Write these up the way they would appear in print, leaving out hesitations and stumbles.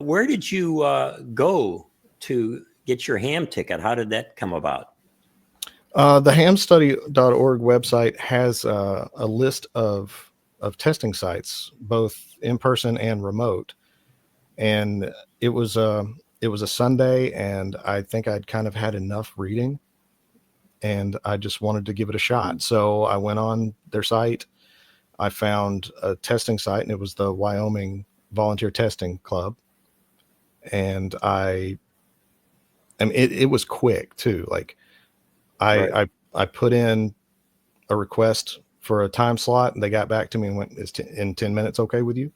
Where did you go to get your ham ticket? How did that come about? The hamstudy.org website has a list of testing sites, both in person and remote. And it was a Sunday, and I think I'd kind of had enough reading, and I just wanted to give it a shot. So I went on their site. I found a testing site, and it was the Wyoming Volunteer Testing Club. And it was quick too. Like I put in a request for a time slot, and they got back to me and went, "Is in 10 minutes okay with you?"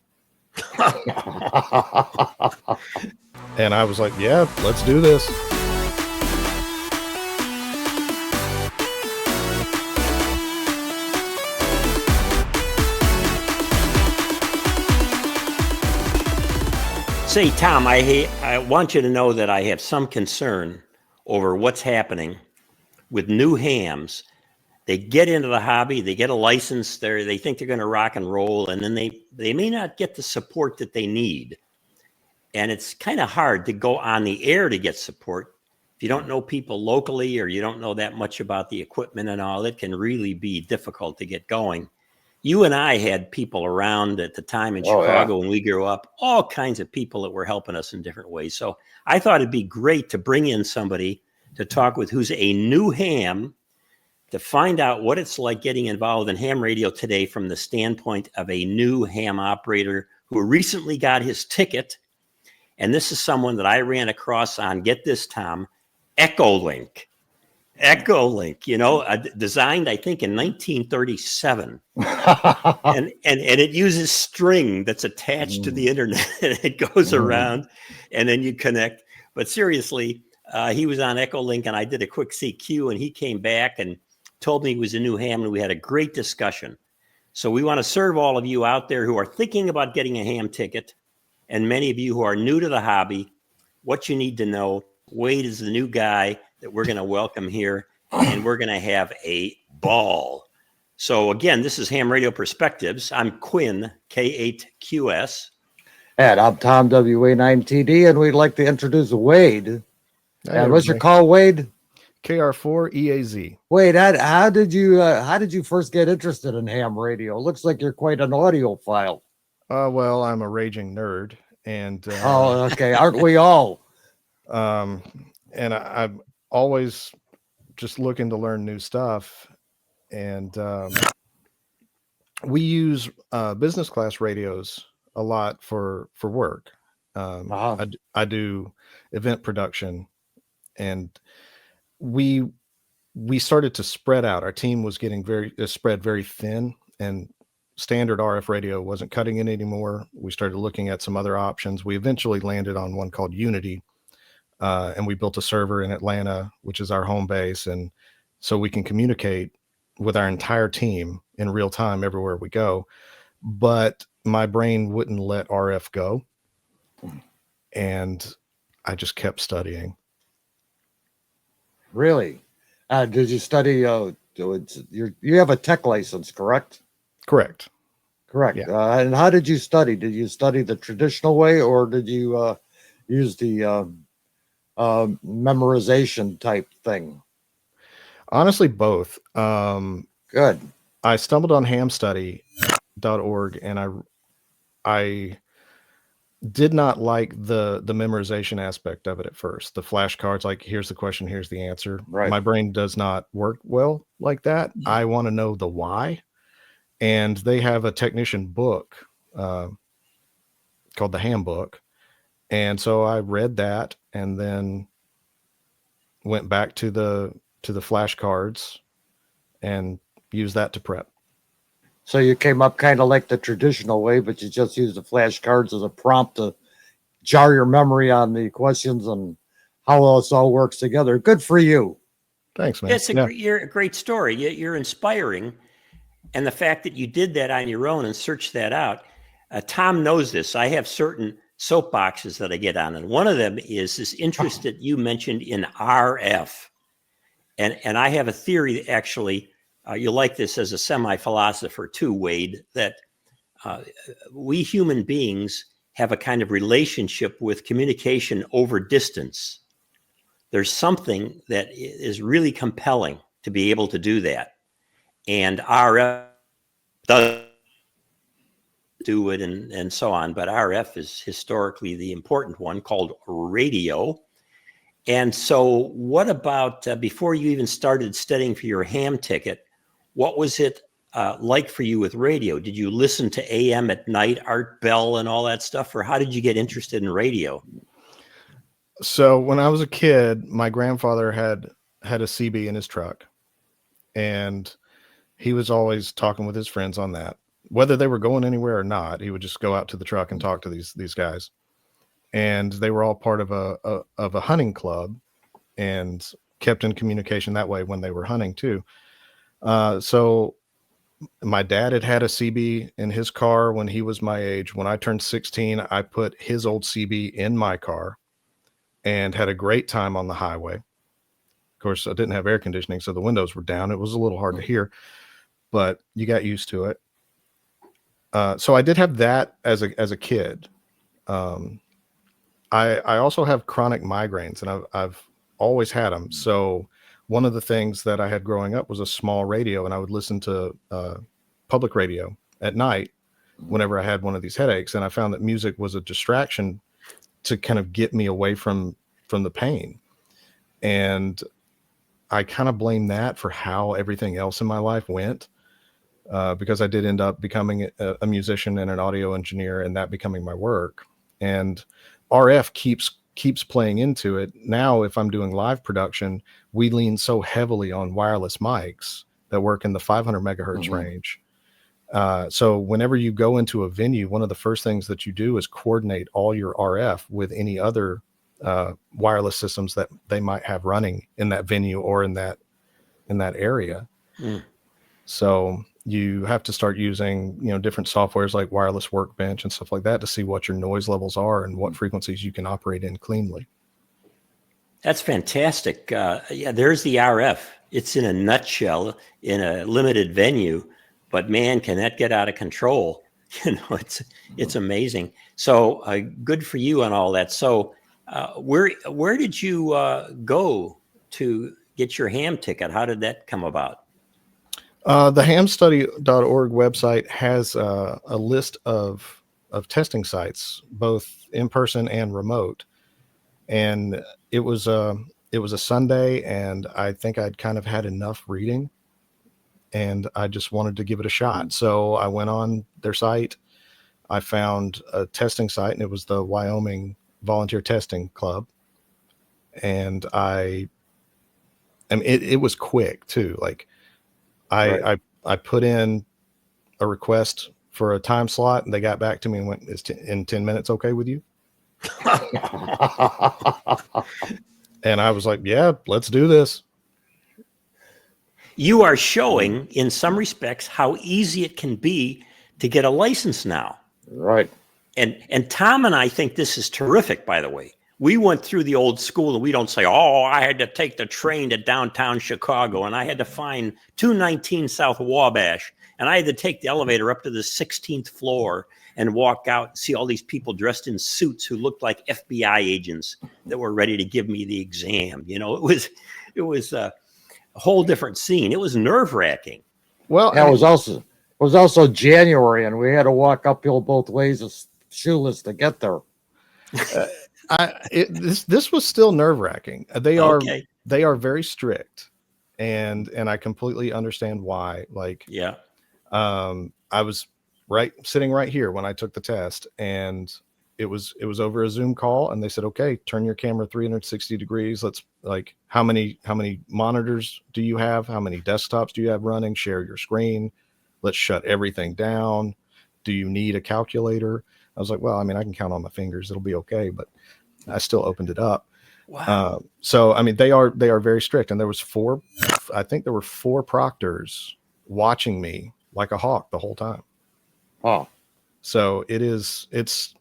And I was like, "Yeah, let's do this." Say, Tom, I want you to know that I have some concern over what's happening with new hams. They get into the hobby, they get a license, they think they're going to rock and roll, and then they may not get the support that they need. And it's kind of hard to go on the air to get support. If you don't know people locally, or you don't know that much about the equipment and all, it can really be difficult to get going. You and I had people around at the time in Chicago when we grew up, all kinds of people that were helping us in different ways. So I thought it'd be great to bring in somebody to talk with who's a new ham, to find out what it's like getting involved in ham radio today from the standpoint of a new ham operator who recently got his ticket. And this is someone that I ran across on, get this, Tom, Echolink. Echolink, designed, I think, in 1937. and it uses string that's attached to the internet, and it goes around, and then you connect. But seriously, he was on Echolink, and I did a quick CQ, and he came back and told me he was a new ham, and we had a great discussion. So we want to serve all of you out there who are thinking about getting a ham ticket, and many of you who are new to the hobby, what you need to know. Wade is the new guy that we're going to welcome here, and we're going to have a ball. So again, this is Ham Radio Perspectives. I'm Quinn, K8QS. And I'm Tom, WA9TD, and we'd like to introduce Wade. And what's your call, Wade? KR4EAZ. Wade, how did you first get interested in ham radio? Looks like you're quite an audiophile. Well, I'm a raging nerd, and okay, aren't we all? And I'm always just looking to learn new stuff, and we use business class radios a lot for work. I do event production, and we started to spread out. Our team was getting spread very thin, and standard RF radio wasn't cutting it anymore. We started looking at some other options. We eventually landed on one called Unity, and we built a server in Atlanta, which is our home base, and so we can communicate with our entire team in real time everywhere we go. But my brain wouldn't let RF go, and I just kept studying. Really? Did you study? You have a tech license, correct? Correct. Yeah. And how did you study? Did you study the traditional way, or did you use the memorization type thing? Honestly, both. Good. I stumbled on hamstudy.org, and I did not like the memorization aspect of it at first. The flashcards, like, here's the question, here's the answer. Right. My brain does not work well like that. I want to know the why. And they have a technician book called the Handbook. And so I read that, and then went back to the flashcards and used that to prep. So you came up kind of like the traditional way, but you just used the flashcards as a prompt to jar your memory on the questions and how this all works together. Good for you. Thanks, man. You're a great story. You're inspiring. And the fact that you did that on your own and searched that out. Tom knows this. I have certain soapboxes that I get on, and one of them is this interest that you mentioned in RF. And I have a theory that actually, you'll like this as a semi-philosopher too, Wade, that we human beings have a kind of relationship with communication over distance. There's something that is really compelling to be able to do that. And RF does do it and so on, but RF is historically the important one, called radio. And so what about before you even started studying for your ham ticket, what was it like for you with radio? Did you listen to AM at night, Art Bell and all that stuff, or how did you get interested in radio? So when I was a kid, my grandfather had a CB in his truck, and he was always talking with his friends on that. Whether they were going anywhere or not, he would just go out to the truck and talk to these guys. And they were all part of a hunting club and kept in communication that way when they were hunting too. So my dad had a CB in his car when he was my age. When I turned 16, I put his old CB in my car and had a great time on the highway. Of course, I didn't have air conditioning, so the windows were down. It was a little hard to hear, but you got used to it. So I did have that as a kid. I also have chronic migraines, and I've always had them. So one of the things that I had growing up was a small radio, and I would listen to public radio at night whenever I had one of these headaches. And I found that music was a distraction to kind of get me away from the pain. And I kind of blame that for how everything else in my life went. Because I did end up becoming a musician and an audio engineer, and that becoming my work. And RF keeps playing into it. Now, if I'm doing live production, we lean so heavily on wireless mics that work in the 500 megahertz range. So whenever you go into a venue, one of the first things that you do is coordinate all your RF with any other wireless systems that they might have running in that venue or in that area. So you have to start using, different softwares like Wireless Workbench and stuff like that to see what your noise levels are and what frequencies you can operate in cleanly. That's fantastic. Yeah, there's the RF. It's in a nutshell in a limited venue, but man, can that get out of control? It's amazing. So good for you on all that. So where did you go to get your ham ticket? How did that come about? The hamstudy.org website has a list of testing sites, both in person and remote. And it was a Sunday, and I think I'd kind of had enough reading, and I just wanted to give it a shot. So I went on their site. I found a testing site, and it was the Wyoming Volunteer Testing Club. And I mean, it was quick too. Like, I put in a request for a time slot, and they got back to me and went, "Is in 10 minutes okay with you?" And I was like, "Yeah, let's do this." You are showing, in some respects, how easy it can be to get a license now. Right. And Tom and I think this is terrific, by the way. We went through the old school, and we don't say, "Oh, I had to take the train to downtown Chicago, and I had to find 219 South Wabash, and I had to take the elevator up to the 16th floor and walk out and see all these people dressed in suits who looked like FBI agents that were ready to give me the exam." It was a whole different scene. It was nerve-wracking. Well, It was also January, and we had to walk uphill both ways, shoeless to get there. This was still nerve-wracking. They Okay. are very strict, and I completely understand why. Like, Yeah. I was sitting right here when I took the test, and it was over a Zoom call, and they said, "Okay, turn your camera 360 degrees. Let's, like, how many monitors do you have? How many desktops do you have running? Share your screen. Let's shut everything down. Do you need a calculator?" I was like, "Well, I mean, I can count on my fingers. It'll be okay." But I still opened it up. Wow. So, I mean, they are very strict. And there was I think there were four proctors watching me like a hawk the whole time. Oh, So it's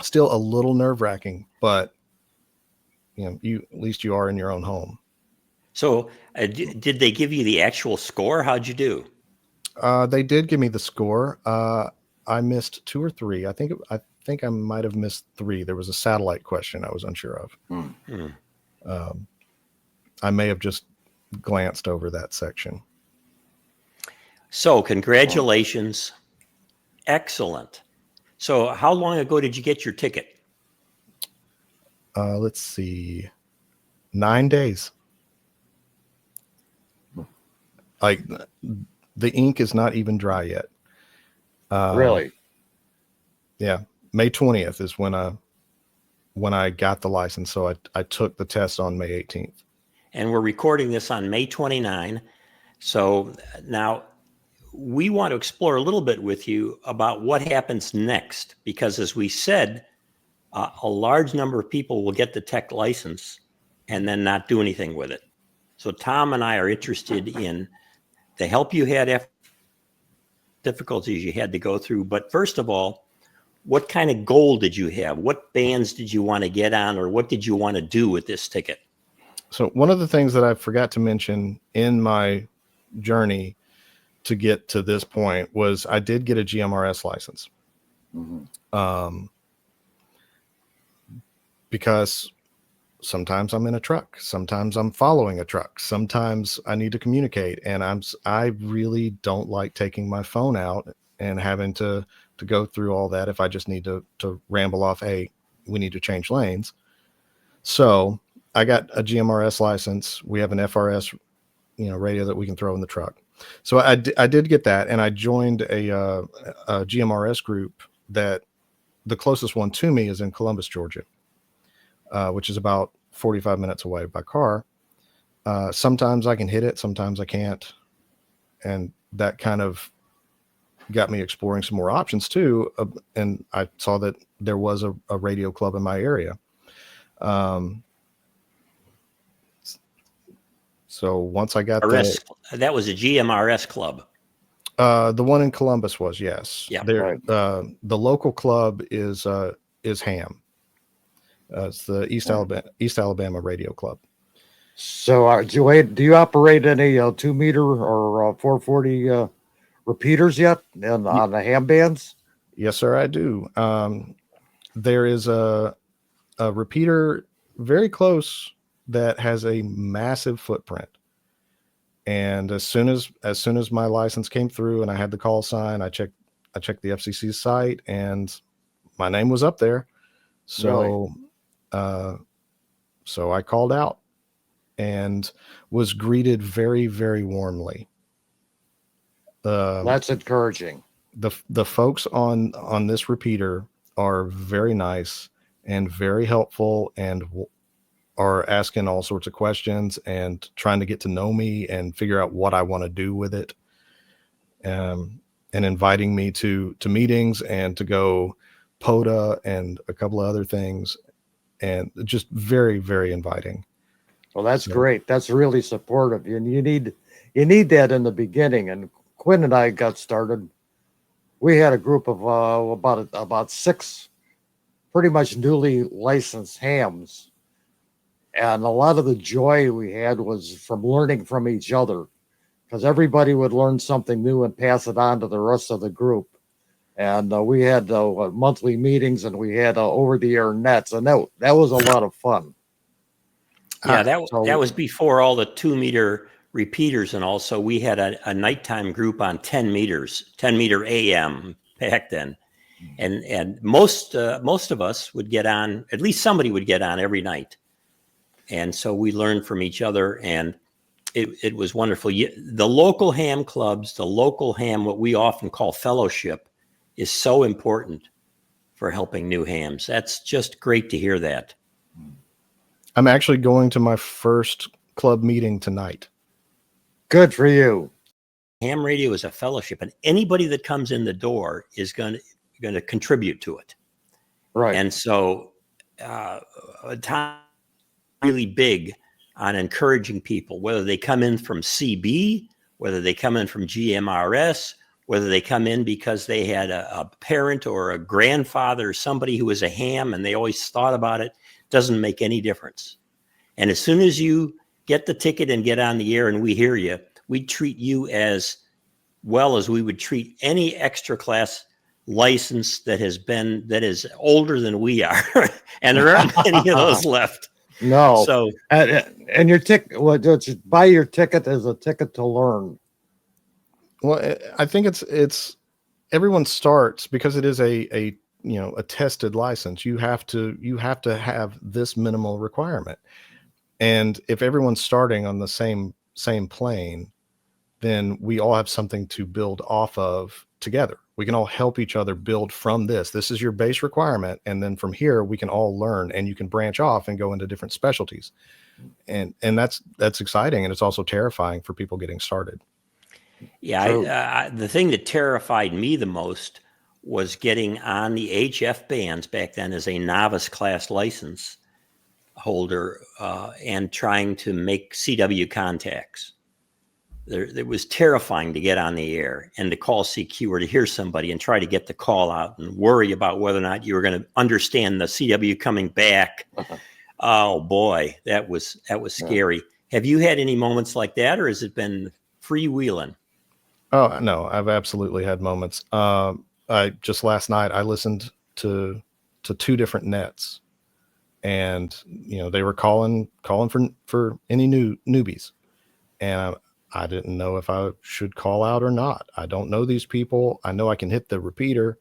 still a little nerve wracking, but at least you are in your own home. So did they give you the actual score? How'd you do? They did give me the score. I missed two or three. I think think I might have missed 3. There was a satellite question I was unsure of. I may have just glanced over that section. So congratulations. Excellent. So how long ago did you get your ticket? Let's see, 9 days. Like the ink is not even dry yet. Really? Yeah. May 20th is when I got the license. So I took the test on May 18th. And we're recording this on May 29. So now we want to explore a little bit with you about what happens next, because as we said, a large number of people will get the tech license and then not do anything with it. So Tom and I are interested in the help you had after difficulties you had to go through. But first of all, what kind of goal did you have? What bands did you want to get on, or what did you want to do with this ticket? So one of the things that I forgot to mention in my journey to get to this point was I did get a GMRS license. Because sometimes I'm in a truck, sometimes I'm following a truck, sometimes I need to communicate, and I really don't like taking my phone out and having to go through all that if I just need to ramble off, hey, we need to change lanes. So I got a GMRS license. We have an FRS, radio that we can throw in the truck. So I did get that, and I joined a GMRS group that the closest one to me is in Columbus, Georgia, which is about 45 minutes away by car. Sometimes I can hit it, sometimes I can't. And that kind of got me exploring some more options too. And I saw that there was a radio club in my area. So once I got that was a GMRS club. The one in Columbus was, yes. Yeah. Right. The local club is HAM. It's the East Alabama Radio Club. So do you operate any 2-meter or 440 repeaters yet on the ham bands? Yes, sir, I do. There is a repeater very close that has a massive footprint. And as soon as my license came through and I had the call sign, I checked the FCC site and my name was up there. So, really? So I called out and was greeted very, very warmly. That's encouraging. The folks on this repeater are very nice and very helpful and are asking all sorts of questions and trying to get to know me and figure out what I want to do with it. And inviting me to meetings and to go POTA and a couple of other things, and just very, very inviting. Well, that's great. That's really supportive. And you need that in the beginning. And Quinn and I got started. We had a group of about 6 pretty much newly licensed hams. And a lot of the joy we had was from learning from each other, because everybody would learn something new and pass it on to the rest of the group. And we had monthly meetings, and we had over-the-air nets, and that was a lot of fun. Yeah, that was before all the 2-meter repeaters, and also we had a nighttime group on 10 meter AM back then, and most of us would get on. At least somebody would get on every night, and so we learned from each other, and it was wonderful. The local ham clubs, the local ham, what we often call fellowship, is so important for helping new hams. That's just great to hear that. I'm actually going to my first club meeting tonight. Good for you. Ham radio is a fellowship, and anybody that comes in the door is going to contribute to it. Right. And so Tom really big on encouraging people, whether they come in from CB, whether they come in from GMRS, whether they come in because they had a parent or a grandfather or somebody who was a ham and they always thought about it, doesn't make any difference. And as soon as you get the ticket and get on the air and we hear you, we treat you as well as we would treat any extra class license that is older than we are, and there aren't many of those left. No. So And your ticket, well, just buy your ticket as a ticket to learn. Well, I think it's everyone starts because it is a a tested license. You have to have this minimal requirement. And if everyone's starting on the same plane, then we all have something to build off of together. We can all help each other build from this. This is your base requirement. And then from here, we can all learn, and you can branch off and go into different specialties. And that's exciting. And it's also terrifying for people getting started. yeah, the thing that terrified me the most was getting on the HF bands back then as a novice class license holder and trying to make CW contacts. It was terrifying to get on the air and to call CQ or to hear somebody and try to get the call out and worry about whether or not you were going to understand the CW coming back. Oh boy, that was scary. Have you had any moments like that, or has it been freewheeling? Oh no, I've absolutely had moments. I just last night I listened to two different nets, and they were calling for any newbies, and I didn't know if I should call out or not. I don't know these people. I know I can hit the repeater,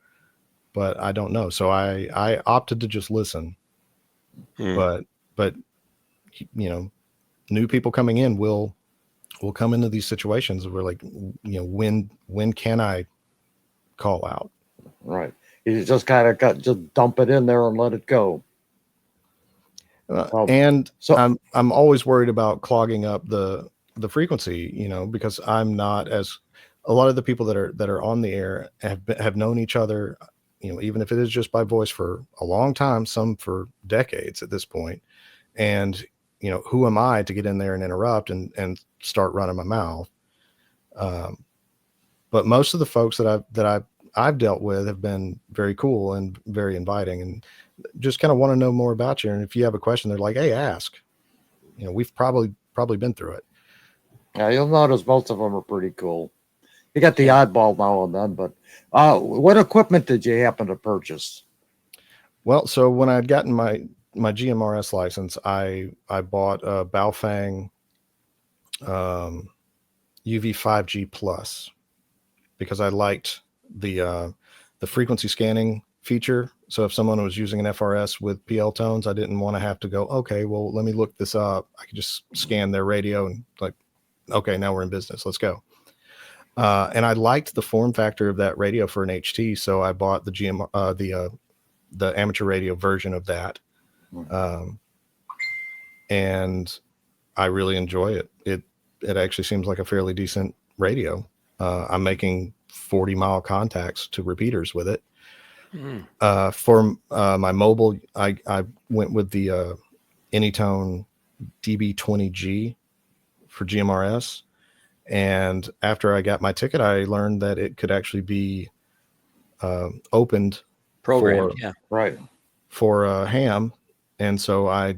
but I don't know. So I opted to just listen. But new people coming in will come into these situations where like, when can I call out? Right. You just kind of just dump it in there and let it go. And so I'm always worried about clogging up the frequency, because I'm not as a lot of the people that are on the air have known each other, even if it is just by voice for a long time, some for decades at this point. And, who am I to get in there and interrupt and start running my mouth? But most of the folks that I've dealt with have been very cool and very inviting and just kind of want to know more about you. And if you have a question, they're like, hey, ask. We've probably been through it. Yeah, you'll notice most of them are pretty cool. You got the oddball now and then, but what equipment did you happen to purchase? Well, so when I'd gotten my GMRS license, I bought a Baofeng UV5G Plus because I liked the frequency scanning feature. So if someone was using an FRS with PL tones, I didn't want to have to go, okay, well, let me look this up. I could just scan their radio and like, okay, now we're in business. Let's go. And I liked the form factor of that radio for an HT. So I bought the amateur radio version of that. And I really enjoy it. It actually seems like a fairly decent radio. I'm making 40-mile contacts to repeaters with it. For my mobile, I went with the Anytone DB20G for GMRS. And after I got my ticket, I learned that it could actually be opened Programmed, for ham. And so I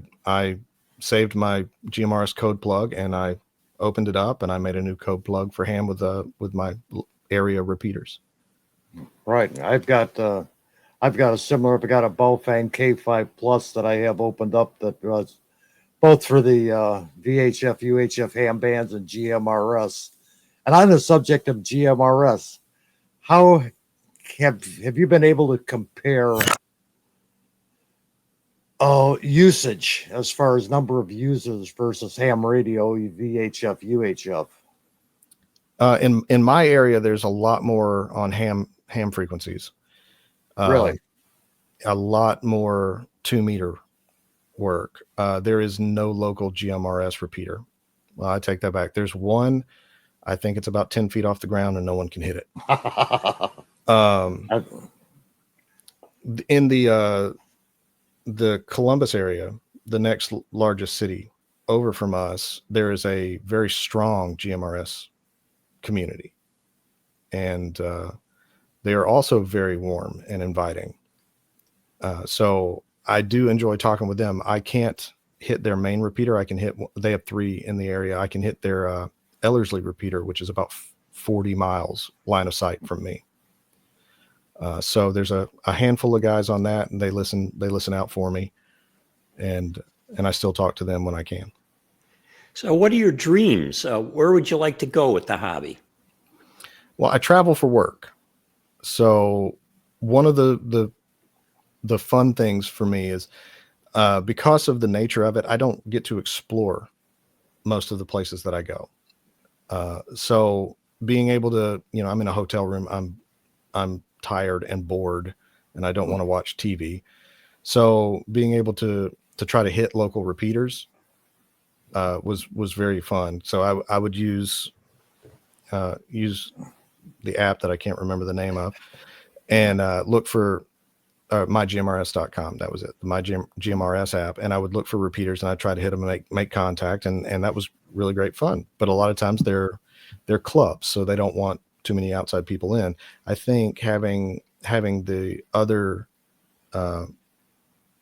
saved my GMRS code plug and I opened it up and I made a new code plug for ham with my area repeaters. Right. I've got a Baofeng K5 Plus that I have opened up that was both for the VHF, UHF ham bands and GMRS. And on the subject of GMRS, how have you been able to compare usage as far as number of users versus ham radio, VHF, UHF? In my area, there's a lot more on ham frequencies. Really? A lot more 2-meter work. There is no local GMRS repeater. Well, I take that back. There's one, I think it's about 10 feet off the ground and no one can hit it. In the Columbus area, the next largest city over from us, there is a very strong GMRS community. And they are also very warm and inviting. So I do enjoy talking with them. I can't hit their main repeater. They have 3 in the area. I can hit their Ellerslie repeater, which is about 40 miles line of sight from me. So there's a handful of guys on that, and they listen out for me, and I still talk to them when I can. So what are your dreams? Where would you like to go with the hobby? Well, I travel for work. So one of the fun things for me is, because of the nature of it, I don't get to explore most of the places that I go. So being able to, I'm in a hotel room, I'm tired and bored, and I don't want to watch TV. So being able to try to hit local repeaters was very fun. So I would use the app that I can't remember the name of, and look for mygmrs.com. That was it, the GMRS app. And I would look for repeaters, and I'd try to hit them and make contact. And that was really great fun. But a lot of times they're clubs, so they don't want too many outside people in. I think having the other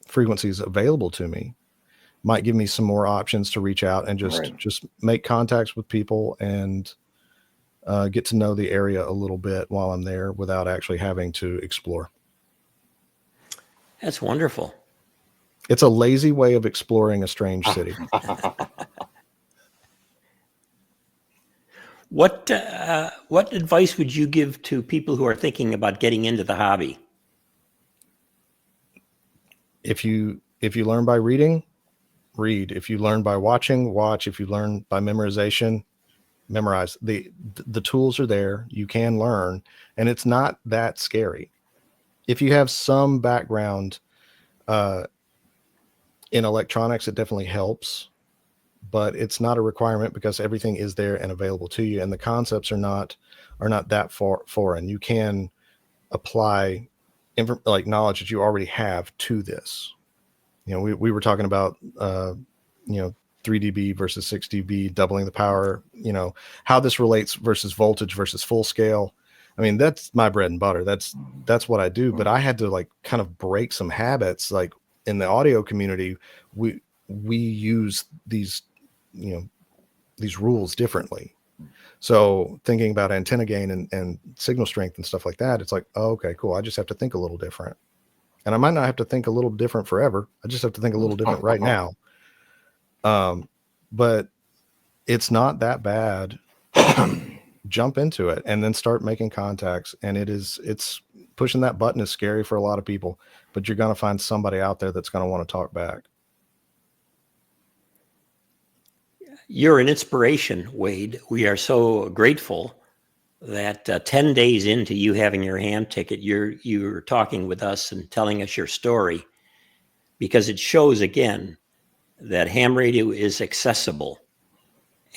frequencies available to me might give me some more options to reach out and just make contacts with people and get to know the area a little bit while I'm there without actually having to explore. That's wonderful. It's a lazy way of exploring a strange city. What advice would you give to people who are thinking about getting into the hobby? If you learn by reading, read. If you learn by watching, watch. If you learn by memorization, memorize. The tools are there. You can learn, and it's not that scary. If you have some background in electronics, it definitely helps, but it's not a requirement because everything is there and available to you, and the concepts are not that foreign. You can apply like knowledge that you already have to this. We were talking about 3 dB versus 6 dB, doubling the power, how this relates versus voltage versus full scale. I mean, that's my bread and butter. That's what I do. But I had to like kind of break some habits. Like in the audio community, we use these rules differently. So thinking about antenna gain and signal strength and stuff like that, it's like, oh, okay, cool. I just have to think a little different. And I might not have to think a little different forever. I just have to think a little different right now. But it's not that bad. Jump into it and then start making contacts. And it's pushing that button is scary for a lot of people, but you're going to find somebody out there that's going to want to talk back. You're an inspiration, Wade. We are so grateful that 10 days into you having your ham ticket, you're talking with us and telling us your story, because it shows again that ham radio is accessible,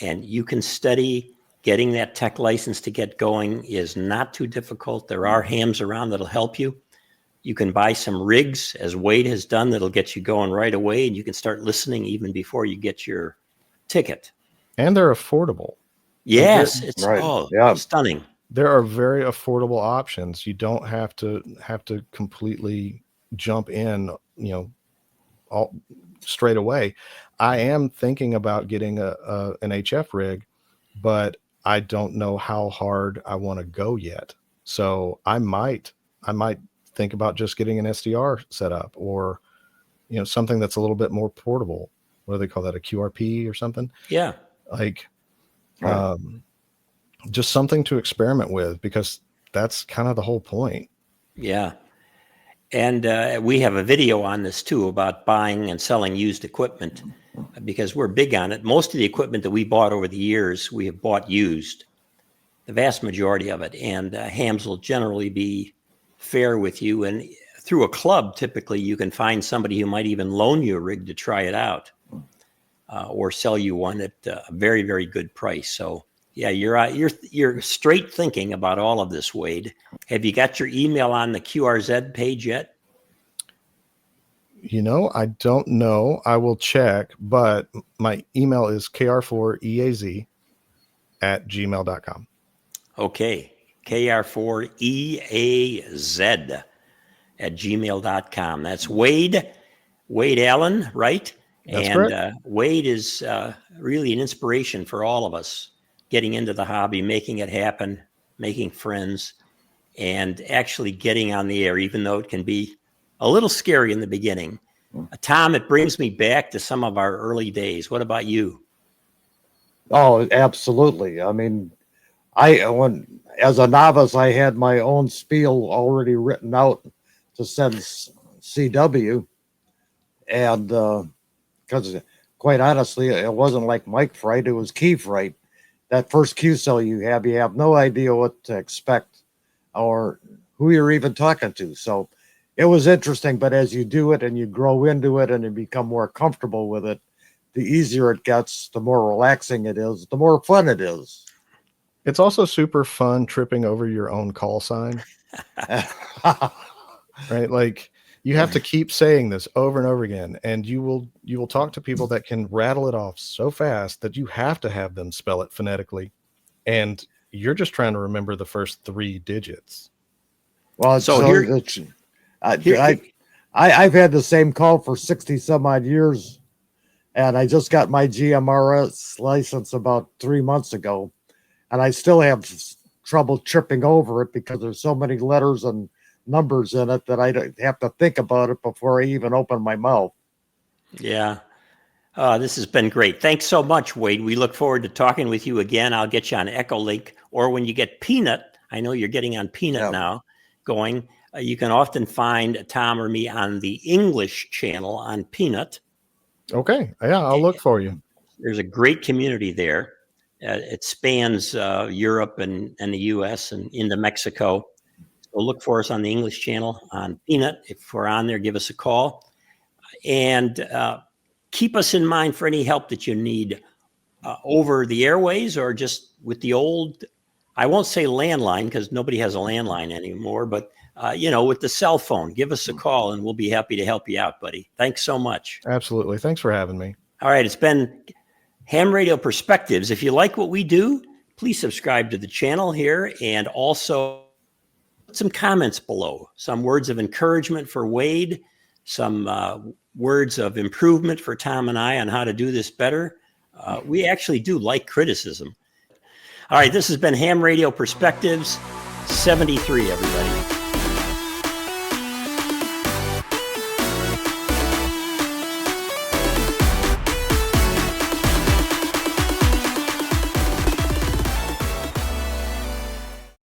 and you can study. Getting that tech license to get going is not too difficult. There are hams around that'll help you. You can buy some rigs, as Wade has done, that'll get you going right away, and you can start listening even before you get your ticket. And they're affordable. Yes, it's stunning. There are very affordable options. You don't have to completely jump in, all straight away. I am thinking about getting an HF rig, but I don't know how hard I want to go yet. So I might think about just getting an SDR set up, or something that's a little bit more portable. What do they call that? A QRP or something? Yeah. Like just something to experiment with, because that's kind of the whole point. Yeah. And we have a video on this too, about buying and selling used equipment, because we're big on it. Most of the equipment that we bought over the years, we have bought used, the vast majority of it. And hams will generally be fair with you. And through a club, typically you can find somebody who might even loan you a rig to try it out, or sell you one at a very, very good price. So yeah, you're straight thinking about all of this, Wade. Have you got your email on the QRZ page yet? I don't know. I will check, but my email is kr4eaz@gmail.com. Okay. kr4eaz@gmail.com. That's Wade Allen, right? That's correct. Wade is really an inspiration for all of us getting into the hobby, making it happen, making friends. and actually getting on the air, even though it can be a little scary in the beginning. Tom, it brings me back to some of our early days. What about you? Oh, absolutely. I mean, as a novice, I had my own spiel already written out to send CW, and because quite honestly, it wasn't like mic fright; it was key fright. That first Q cell you have no idea what to expect or who you're even talking to. So it was interesting, but as you do it and you grow into it and you become more comfortable with it, the easier it gets, the more relaxing it is, the more fun it is. It's also super fun tripping over your own call sign, right? Like you have to keep saying this over and over again, and you will talk to people that can rattle it off so fast that you have to have them spell it phonetically, and you're just trying to remember the first 3 digits. Well, So I've had the same call for 60 some odd years, and I just got my GMRS license about 3 months ago, and I still have trouble tripping over it because there's so many letters and numbers in it that I have to think about it before I even open my mouth. Yeah. This has been great. Thanks so much, Wade. We look forward to talking with you again. I'll get you on Echolink, or when you get Peanut, I know you're getting on Peanut now, going. You can often find Tom or me on the English channel on Peanut. Okay. Yeah, I'll look for you. There's a great community there. It spans Europe and the U.S. and into Mexico. So look for us on the English channel on Peanut. If we're on there, give us a call. And keep us in mind for any help that you need over the airways or just with the old, I won't say landline because nobody has a landline anymore, but with the cell phone, give us a call and we'll be happy to help you out, buddy. Thanks so much. Absolutely. Thanks for having me. All right. It's been Ham Radio Perspectives. If you like what we do, please subscribe to the channel here and also put some comments below, some words of encouragement for Wade, some words of improvement for Tom and I on how to do this better. We actually do like criticism. All right, this has been Ham Radio Perspectives 73, everybody.